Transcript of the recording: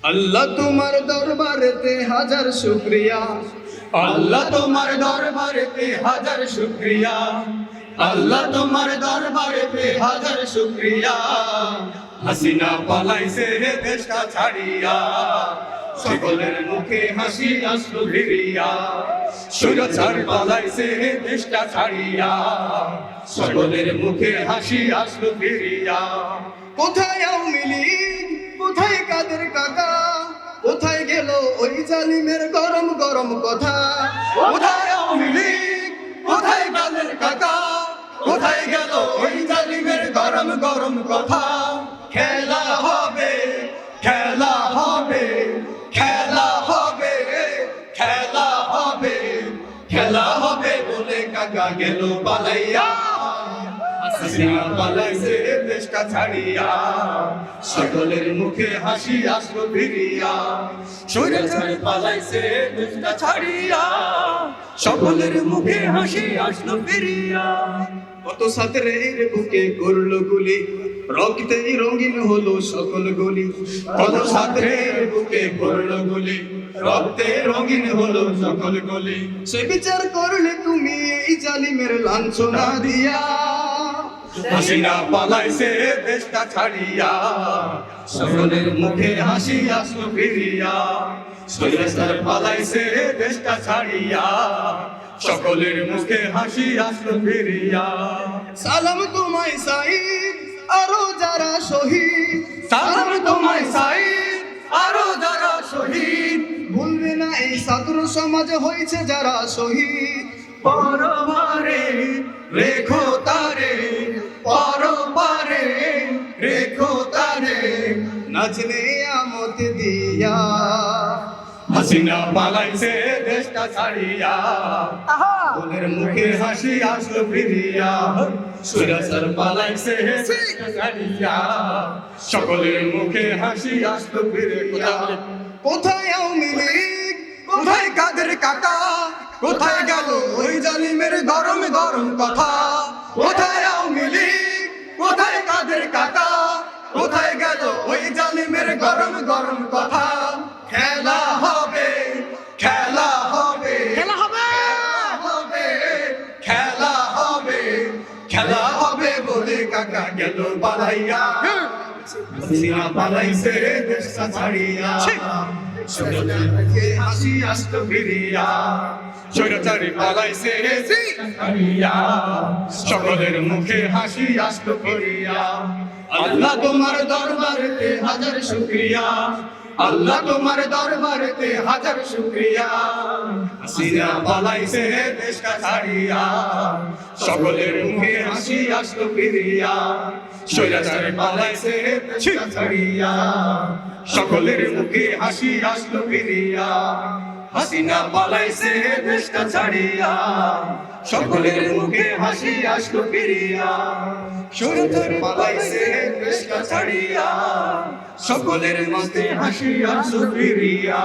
আল্লাহ তোমার দরবারেতে হাজার শুকরিয়া, আল্লাহ তোমার দরবারেতে হাজার শুকরিয়া, আল্লাহ তোমার দরবারেতে হাজার শুকরিয়া। হাসিনা পালাইছে রে দেশটা ছাড়িয়া, সকলের মুখে হাসি আসলো ফিরিয়া। সুরচার পালাইছে রে দেশটা ছাড়িয়া, সকলের মুখে হাসি আসলো ফিরিয়া। কোথায় আওয়ামী লীগ, কোথায় কাদের কাকা, কোথায় গেল ওই জালিমের গরম গরম কথা? কোথায় আওয়ামী লীগ, কোথায় কাদের কাকা, কোথায় গেল ওই জালিমের গরম গরম কথা? খেলা হবে, খেলা হবে, খেলা হবে, খেলা হবে, খেলা হবে বলে কাকা গেল পালাইয়া। হাসিনা পালাইছে দেশটা ছাড়িয়া, সকলের মুখে হাসি আসলো ফিরিয়া। স্বৈরাচার পালাইছে দেশটা ছাড়িয়া, সকলের মুখে হাসি আসলো ফিরিয়া। কত ছাত্রের বুকে করলো গুলি, রক্তেই রঙিন হলো সকল গলি। কত ছাত্রের বুকে পড়লো গুলি, রক্তে রঙিন হলো সকল গলি। সে বিচার করলে তুমি এই জালিমের লাঞ্ছনা দিয়া। হাসিনা পালাইছে দেশটা ছাড়িয়া, সকলের মুখে হাসি আসলো ফিরিয়া। স্বৈরাচার পালাইছে দেশটা ছাড়িয়া, সকলের মুখে হাসি আসলো ফিরিয়া। সালাম তোমায় সাইদ, আরো যারা শহীদ। সালাম তোমায় সাইদ, আরো যারা শহীদ। ভুলবে না এই ছাত্র সমাজ হয়েছে যারা শহীদ। পরবারে রেখো তারে, পরবারে রেখো তারে। নাচনে আমত দিয়া। হাসিনা পালাইছে দেশটা ছাড়িয়া, সকলের মুখে হাসি আসলো ফিরিয়া। স্বৈরাচার পালাইছে দেশটা ছাড়িয়া, সকলের মুখে হাসি আসলো ফিরিয়া। কোথায় আওয়ামী লীগ, কোথায় কাদের কাকা, কোথায় গেল ওই জালিমের গরম গরম কথা? কোথায় আওয়ামী লীগ, কোথায় কাদের কাকা, কোথায় গেল ওই জালিমের গরম গরম কথা? খেলা হবে, খেলা হবে, খেলা হবে, খেলা হবে, খেলা হবে বলে কাকা গেল পালাইয়া। হাসিনা পালাইছে দেশটা ছাড়িয়া, সকলের মুখে হাসি আসলো ফিরিয়া। স্বৈরাচারী পালাইছে দেশটা ছাড়িয়া, সকলের মুখে হাসি আসলো ফিরিয়া। আল্লাহ তোমার দরবারেতে হাজার শুকরিয়া, আল্লাহ তোমার দরবারেতে হাজার শুকরিয়া। হাসিনা পালাইছে দেশটা ছাড়িয়া, সকলের মুখে হাসি আসলো ফিরিয়া। স্বৈরাচার পালাইছে দেশটা ছাড়িয়া, সকলের মুখে হাসি আসলো ফিরিয়া। হাসিনা পালাইছে দেশটা ছাড়িয়া, সকলের মুখে হাসি আসলো ফিরিয়া। স্বৈরাচার পালাইছে দেশটা ছাড়িয়া, সকলের মুখে হাসি আসলো ফিরিয়া।